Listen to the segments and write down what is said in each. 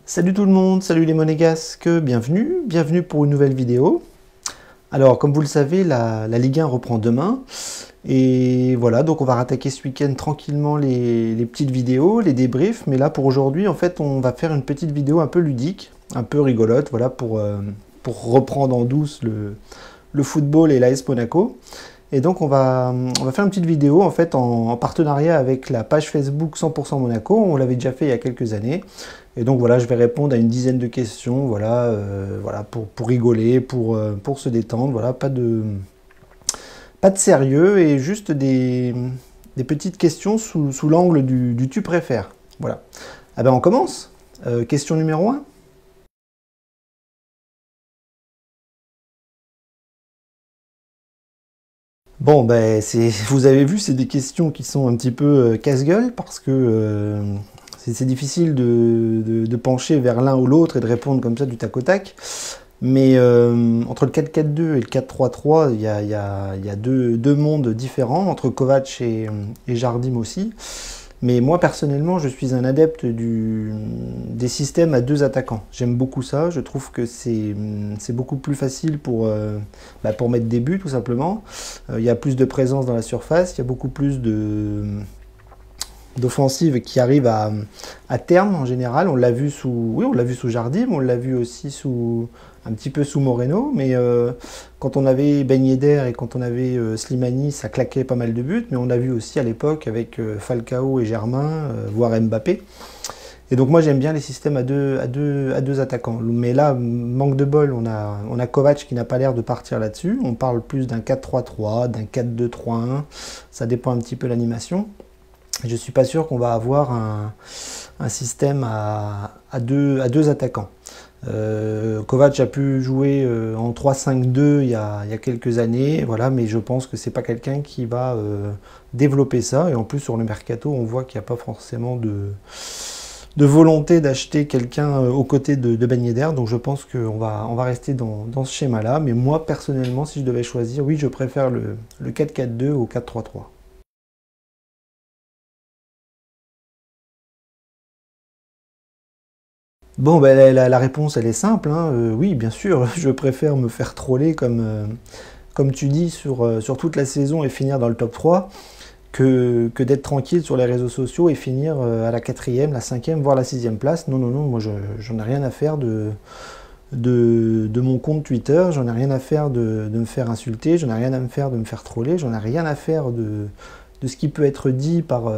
Salut tout le monde, salut les monégasques, bienvenue pour une nouvelle vidéo. Alors comme vous le savez, la Ligue 1 reprend demain. Et voilà, donc on va rattaquer ce week-end tranquillement les petites vidéos, les débriefs. Mais là pour aujourd'hui, en fait, on va faire une petite vidéo un peu ludique, un peu rigolote, voilà, pour reprendre en douce le football et l'AS Monaco. Et donc on va faire une petite vidéo en fait en partenariat avec la page Facebook 100% Monaco. On l'avait déjà fait il y a quelques années. Et donc voilà, je vais répondre à une dizaine de questions, voilà, voilà pour rigoler, pour se détendre, voilà, pas de sérieux et juste des petites questions sous l'angle du tu préfères. Voilà. Ah ben on commence. Question numéro 1. Bon, ben, vous avez vu, c'est des questions qui sont un petit peu casse-gueule parce que c'est difficile de pencher vers l'un ou l'autre et de répondre comme ça du tac au tac. Mais entre le 4-4-2 et le 4-3-3, il y a deux mondes différents, entre Kovac et Jardim aussi. Mais moi, personnellement, je suis un adepte des systèmes à deux attaquants. J'aime beaucoup ça. Je trouve que c'est beaucoup plus facile pour mettre des buts, tout simplement. Il y a plus de présence dans la surface. Il y a beaucoup plus d'offensives qui arrivent à terme, en général. On l'a vu sous Jardim. On l'a vu aussi un petit peu sous Moreno. Mais quand on avait Ben Yedder et quand on avait Slimani, ça claquait pas mal de buts, mais on a vu aussi à l'époque avec Falcao et Germain, voire Mbappé. Et donc moi j'aime bien les systèmes à deux attaquants. Mais là, manque de bol, on a Kovac qui n'a pas l'air de partir là-dessus. On parle plus d'un 4-3-3, d'un 4-2-3-1. Ça dépend un petit peu de l'animation. Je ne suis pas sûr qu'on va avoir un système à deux attaquants. Kovac a pu jouer en 3-5-2 il y a quelques années, voilà, mais je pense que c'est pas quelqu'un qui va développer ça. Et en plus sur le mercato, on voit qu'il n'y a pas forcément de volonté d'acheter quelqu'un aux côtés de Ben Yedder. Donc je pense qu'on va rester dans ce schéma-là. Mais moi personnellement, si je devais choisir, oui, je préfère le 4-4-2 au 4-3-3. Bon, ben, la réponse, elle est simple, hein. Oui, bien sûr, je préfère me faire troller comme tu dis sur toute la saison et finir dans le top 3 que d'être tranquille sur les réseaux sociaux et finir à la 4e, la 5e, voire la 6e place. Non, non, non, moi j'en ai rien à faire de mon compte Twitter, j'en ai rien à faire de me faire insulter, j'en ai rien à me faire de me faire troller, j'en ai rien à faire de ce qui peut être dit par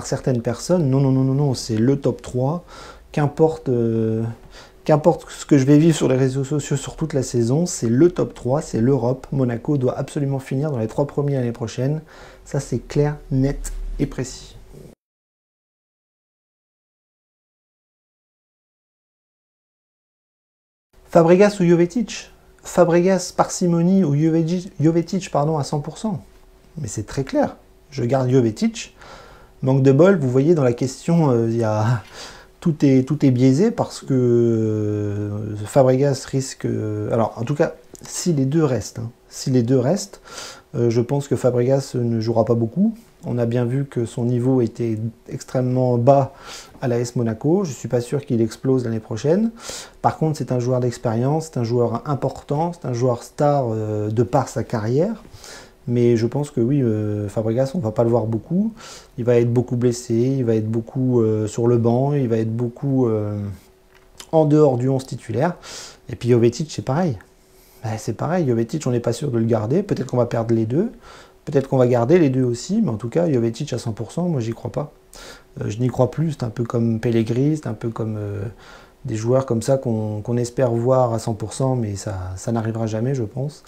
certaines personnes. Non, non, non, non, non, c'est le top 3. Qu'importe ce que je vais vivre sur les réseaux sociaux sur toute la saison, c'est le top 3, c'est l'Europe. Monaco doit absolument finir dans les 3 premiers l'année prochaine. Ça, c'est clair, net et précis. Fabregas ou Jovetic? Fabregas, parcimonie ou Jovetic, pardon, à 100%. Mais c'est très clair. Je garde Jovetic. Manque de bol, vous voyez dans la question, il y a... Tout est biaisé parce que Fabregas risque... alors, en tout cas, si les deux restent, je pense que Fabregas ne jouera pas beaucoup. On a bien vu que son niveau était extrêmement bas à l'AS Monaco. Je ne suis pas sûr qu'il explose l'année prochaine. Par contre, c'est un joueur d'expérience, c'est un joueur important, c'est un joueur star de par sa carrière. Mais je pense que oui, Fabregas, on ne va pas le voir beaucoup. Il va être beaucoup blessé, il va être beaucoup sur le banc, il va être beaucoup en dehors du 11 titulaire. Et puis Jovetic, c'est pareil. Ben, c'est pareil, Jovetic, on n'est pas sûr de le garder. Peut-être qu'on va perdre les deux. Peut-être qu'on va garder les deux aussi. Mais en tout cas, Jovetic à 100%, moi, j'y crois pas. Je n'y crois plus. C'est un peu comme Pellegrini, c'est un peu comme... des joueurs comme ça qu'on espère voir à 100%, mais ça n'arrivera jamais, je pense.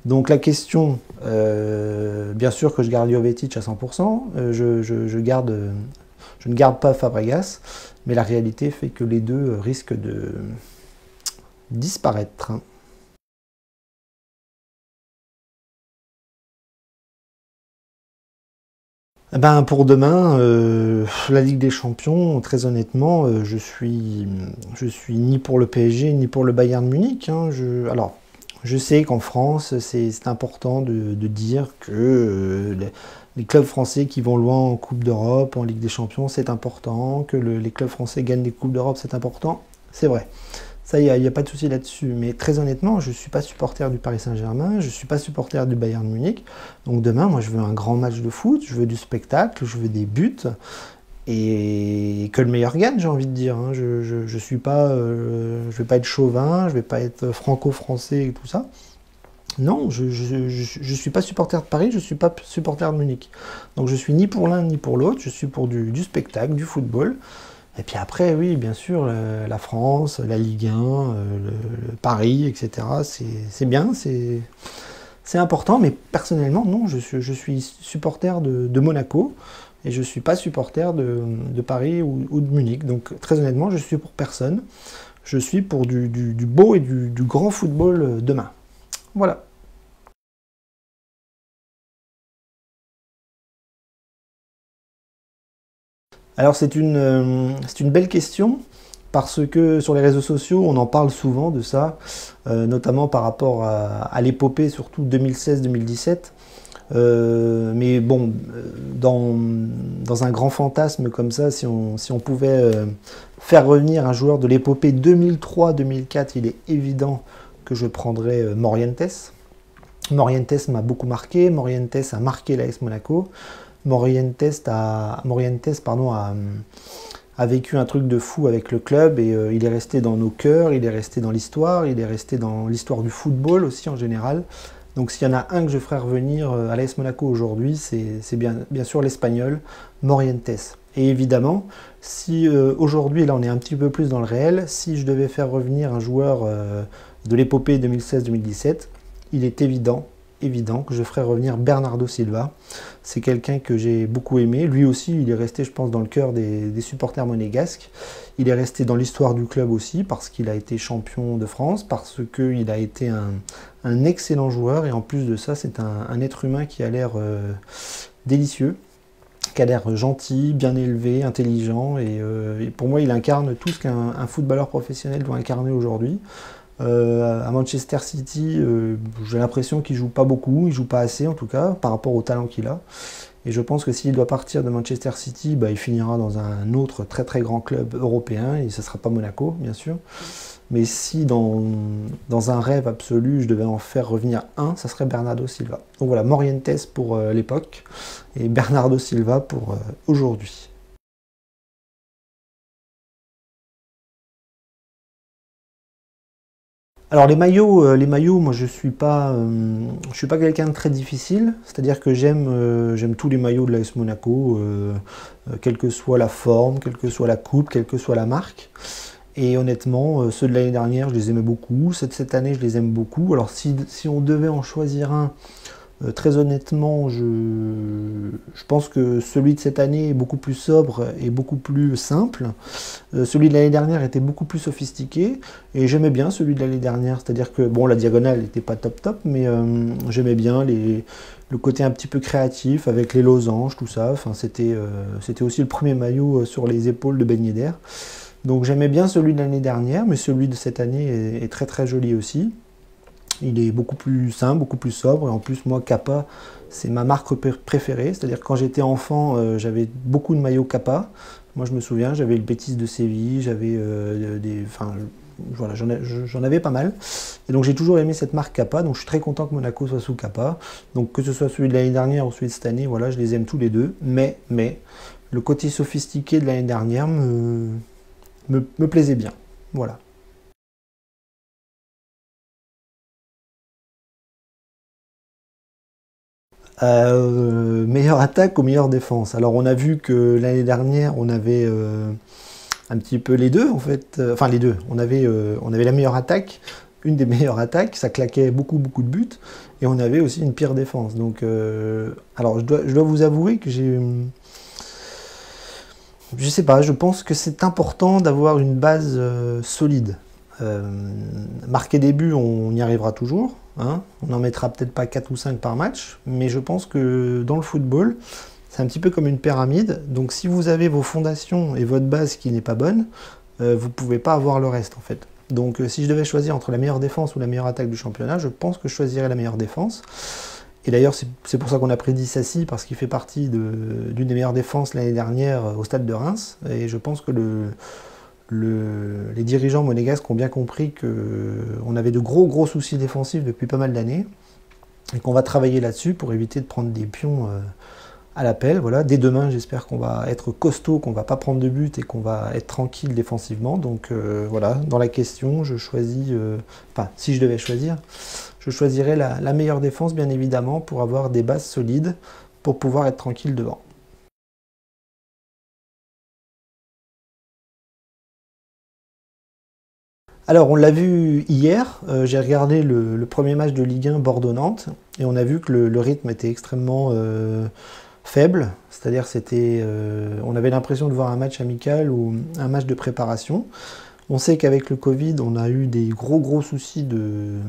Donc la question, bien sûr que je garde Jovetic à 100%, je ne garde pas Fabregas, mais la réalité fait que les deux risquent de disparaître. Ben pour demain, la Ligue des Champions, très honnêtement, je suis ni pour le PSG ni pour le Bayern Munich, hein. Alors, Je sais qu'en France, c'est important de dire que les clubs français qui vont loin en Coupe d'Europe, en Ligue des Champions, c'est important, que les clubs français gagnent des Coupes d'Europe, c'est important. C'est vrai. Ça, il n'y a pas de souci là-dessus. Mais très honnêtement, je ne suis pas supporter du Paris Saint-Germain, je ne suis pas supporter du Bayern Munich. Donc demain, moi, je veux un grand match de foot, je veux du spectacle, je veux des buts. Et que le meilleur gagne, j'ai envie de dire. Hein. Je suis pas, je vais pas être chauvin, je vais pas être franco-français et tout ça. Non, je suis pas supporter de Paris, je suis pas supporter de Munich. Donc je suis ni pour l'un ni pour l'autre, je suis pour du spectacle, du football. Et puis après, oui, bien sûr, la France, la Ligue 1, le Paris, etc. C'est bien, c'est important, mais personnellement, non, je suis supporter de Monaco et je ne suis pas supporter de Paris ou de Munich. Donc très honnêtement, je suis pour personne. Je suis pour du beau et du grand football demain. Voilà. Alors c'est une belle question parce que sur les réseaux sociaux, on en parle souvent de ça, notamment par rapport à l'épopée, surtout 2016-2017. Mais bon, dans un grand fantasme comme ça, si on pouvait faire revenir un joueur de l'épopée 2003-2004, il est évident que je prendrais Morientes. Morientes m'a beaucoup marqué, Morientes a marqué l'AS Monaco. Morientes a vécu un truc de fou avec le club et il est resté dans nos cœurs, il est resté dans l'histoire, il est resté dans l'histoire du football aussi en général. Donc s'il y en a un que je ferais revenir à l'AS Monaco aujourd'hui, c'est bien sûr l'Espagnol, Morientes. Et évidemment, si aujourd'hui, là on est un petit peu plus dans le réel, si je devais faire revenir un joueur de l'épopée 2016-2017, il est évident que je ferais revenir Bernardo Silva. C'est quelqu'un que j'ai beaucoup aimé. Lui aussi, il est resté, je pense, dans le cœur des supporters monégasques. Il est resté dans l'histoire du club aussi, parce qu'il a été champion de France, parce qu'il a été un excellent joueur, et en plus de ça, c'est un être humain qui a l'air délicieux, qui a l'air gentil, bien élevé, intelligent, et pour moi, il incarne tout ce qu'un footballeur professionnel doit incarner aujourd'hui. À Manchester City, j'ai l'impression qu'il joue pas beaucoup, il joue pas assez en tout cas, par rapport au talent qu'il a. Et je pense que s'il doit partir de Manchester City, il finira dans un autre très très grand club européen, et ce ne sera pas Monaco, bien sûr. Mais si dans un rêve absolu, je devais en faire revenir un, ça serait Bernardo Silva. Donc voilà, Morientes pour l'époque, et Bernardo Silva pour aujourd'hui. Alors les maillots, moi je suis pas quelqu'un de très difficile. C'est-à-dire que j'aime tous les maillots de l'AS Monaco, quelle que soit la forme, quelle que soit la coupe, quelle que soit la marque. Et honnêtement, ceux de l'année dernière, je les aimais beaucoup. Ceux de cette année, je les aime beaucoup. Alors si on devait en choisir un, très honnêtement, je pense que celui de cette année est beaucoup plus sobre et beaucoup plus simple. Celui de l'année dernière était beaucoup plus sophistiqué et j'aimais bien celui de l'année dernière. C'est-à-dire que, bon, la diagonale n'était pas top, mais j'aimais bien le côté un petit peu créatif avec les losanges, tout ça. Enfin, c'était aussi le premier maillot sur les épaules de Ben Yedder. Donc j'aimais bien celui de l'année dernière, mais celui de cette année est très très joli aussi. Il est beaucoup plus simple, beaucoup plus sobre. Et en plus, moi, Kappa, c'est ma marque préférée. C'est-à-dire que quand j'étais enfant, j'avais beaucoup de maillots Kappa. Moi, je me souviens, j'avais le Betis de Séville, j'avais enfin, voilà, j'en avais pas mal. Et donc, j'ai toujours aimé cette marque Kappa. Donc, je suis très content que Monaco soit sous Kappa. Donc, que ce soit celui de l'année dernière ou celui de cette année, voilà, je les aime tous les deux. Mais le côté sophistiqué de l'année dernière me plaisait bien. Voilà. Meilleure attaque ou meilleure défense? Alors on a vu que l'année dernière on avait un petit peu les deux en fait, enfin les deux. On avait la meilleure attaque, une des meilleures attaques, ça claquait beaucoup de buts, et on avait aussi une pire défense. Donc alors je dois vous avouer que je sais pas, je pense que c'est important d'avoir une base solide. Euh, Marquer des buts, on y arrivera toujours. Hein. On n'en mettra peut-être pas 4 ou 5 par match, mais je pense que dans le football, c'est un petit peu comme une pyramide. Donc si vous avez vos fondations et votre base qui n'est pas bonne, vous ne pouvez pas avoir le reste en fait. Donc si je devais choisir entre la meilleure défense ou la meilleure attaque du championnat, je pense que je choisirais la meilleure défense. Et d'ailleurs, c'est pour ça qu'on a pris Disasi, parce qu'il fait partie d'une des meilleures défenses l'année dernière au stade de Reims. Et je pense que les dirigeants monégasques ont bien compris qu'on avait de gros soucis défensifs depuis pas mal d'années. Et qu'on va travailler là-dessus pour éviter de prendre des pions à l'appel. Voilà. Dès demain, j'espère qu'on va être costaud, qu'on va pas prendre de but et qu'on va être tranquille défensivement. Donc voilà, dans la question, je choisis, enfin, si je devais choisir, je choisirais la meilleure défense, bien évidemment, pour avoir des bases solides, pour pouvoir être tranquille devant. Alors, on l'a vu hier, j'ai regardé le premier match de Ligue 1 Bordeaux-Nantes, et on a vu que le rythme était extrêmement faible, c'est-à-dire on avait l'impression de voir un match amical ou un match de préparation. On sait qu'avec le Covid, on a eu des gros soucis de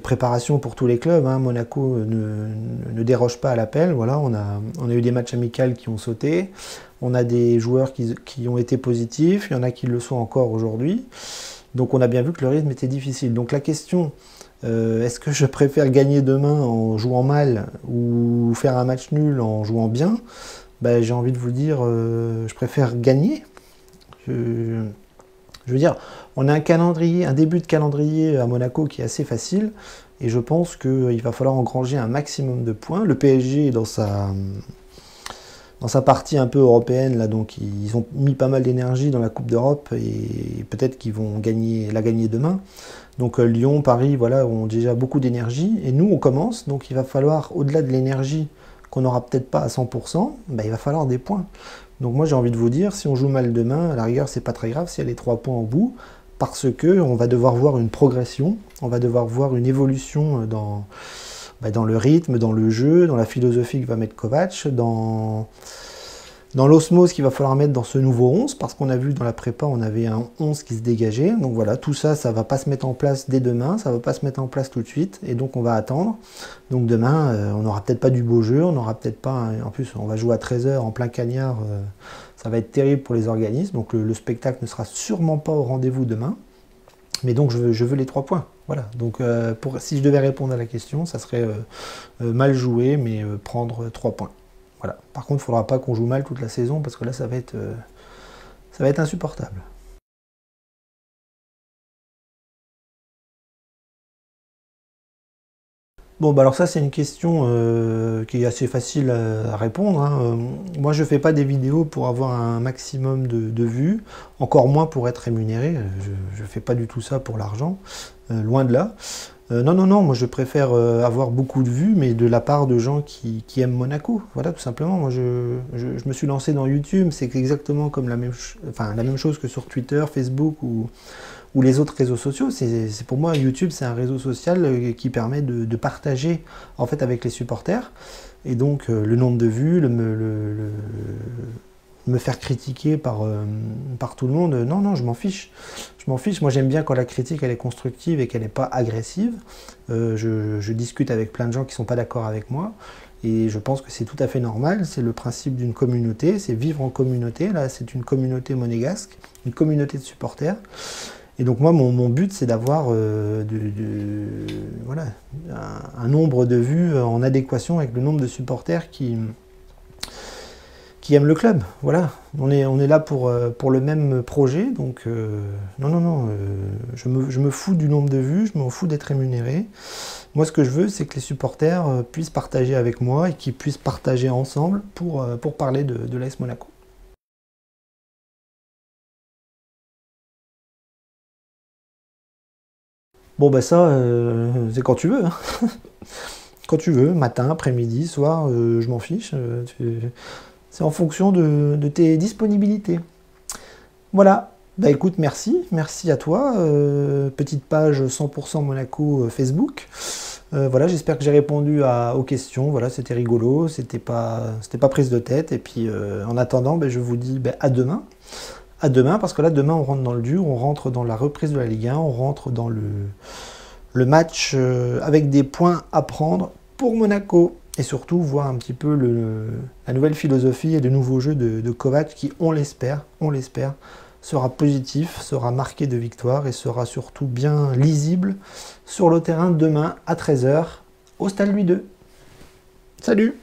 préparation pour tous les clubs. Hein. Monaco ne déroge pas à l'appel. Voilà, on a eu des matchs amicaux qui ont sauté. On a des joueurs qui ont été positifs. Il y en a qui le sont encore aujourd'hui. Donc on a bien vu que le rythme était difficile. Donc la question, est-ce que je préfère gagner demain en jouant mal ou faire un match nul en jouant bien? Ben, j'ai envie de vous dire, je préfère gagner. Je veux dire, on a un début de calendrier à Monaco qui est assez facile, et je pense qu'il va falloir engranger un maximum de points. Le PSG est dans sa partie un peu européenne, là, donc ils ont mis pas mal d'énergie dans la Coupe d'Europe, et peut-être qu'ils vont la gagner demain. Donc Lyon, Paris, voilà, ont déjà beaucoup d'énergie, et nous on commence, donc il va falloir, au-delà de l'énergie qu'on n'aura peut-être pas à 100%, ben, il va falloir des points. Donc moi j'ai envie de vous dire, si on joue mal demain, à la rigueur c'est pas très grave s'il y a les 3 points au bout, parce que on va devoir voir une progression, on va devoir voir une évolution dans le rythme, dans le jeu, dans la philosophie que va mettre Kovac, dans l'osmose qu'il va falloir mettre dans ce nouveau 11, parce qu'on a vu dans la prépa, on avait un 11 qui se dégageait. Donc voilà, tout ça, ça va pas se mettre en place dès demain, ça va pas se mettre en place tout de suite, et donc on va attendre. Donc demain, on n'aura peut-être pas du beau jeu, on n'aura peut-être pas... En plus, on va jouer à 13 h en plein cagnard, ça va être terrible pour les organismes, donc le spectacle ne sera sûrement pas au rendez-vous demain. Mais donc je veux les 3 points. Voilà. Donc si je devais répondre à la question, ça serait mal jouer, mais prendre 3 points. Voilà. Par contre, il ne faudra pas qu'on joue mal toute la saison, parce que là, ça va être insupportable. Bon, bah alors ça, c'est une question qui est assez facile à répondre. Hein. Moi, je ne fais pas des vidéos pour avoir un maximum de vues, encore moins pour être rémunéré. Je ne fais pas du tout ça pour l'argent, loin de là. Non, moi je préfère avoir beaucoup de vues, mais de la part de gens qui aiment Monaco. Voilà, tout simplement. Moi, je me suis lancé dans YouTube, c'est exactement comme la même chose que sur Twitter, Facebook ou les autres réseaux sociaux. Pour moi, YouTube, c'est un réseau social qui permet de partager en fait avec les supporters. Et donc, le nombre de vues, me faire critiquer par tout le monde, non, je m'en fiche. Je m'en fiche. Moi, j'aime bien quand la critique, elle est constructive et qu'elle n'est pas agressive. Je discute avec plein de gens qui ne sont pas d'accord avec moi. Et je pense que c'est tout à fait normal. C'est le principe d'une communauté. C'est vivre en communauté. Là, c'est une communauté monégasque, une communauté de supporters. Et donc moi, mon but, c'est d'avoir voilà, un nombre de vues en adéquation avec le nombre de supporters qui aiment le club. Voilà, on est là pour le même projet. Donc non, je me fous du nombre de vues, je m'en fous d'être rémunéré. Moi, ce que je veux, c'est que les supporters puissent partager avec moi et qu'ils puissent partager ensemble pour parler de l'AS Monaco. Bon, bah ça, c'est quand tu veux. Hein. Quand tu veux, matin, après-midi, soir, je m'en fiche. C'est en fonction de tes disponibilités. Voilà. Bah écoute, merci à toi. Petite page 100% Monaco Facebook. Voilà, j'espère que j'ai répondu aux questions. Voilà, c'était rigolo, c'était pas prise de tête. Et puis en attendant, bah, je vous dis bah, à demain. À demain, parce que là, demain, on rentre dans le dur, on rentre dans la reprise de la Ligue 1, on rentre dans le match avec des points à prendre pour Monaco. Et surtout, voir un petit peu la nouvelle philosophie et le nouveau jeu de Kovac qui, on l'espère, sera positif, sera marqué de victoire et sera surtout bien lisible sur le terrain demain à 13 h au Stade Louis II. Salut!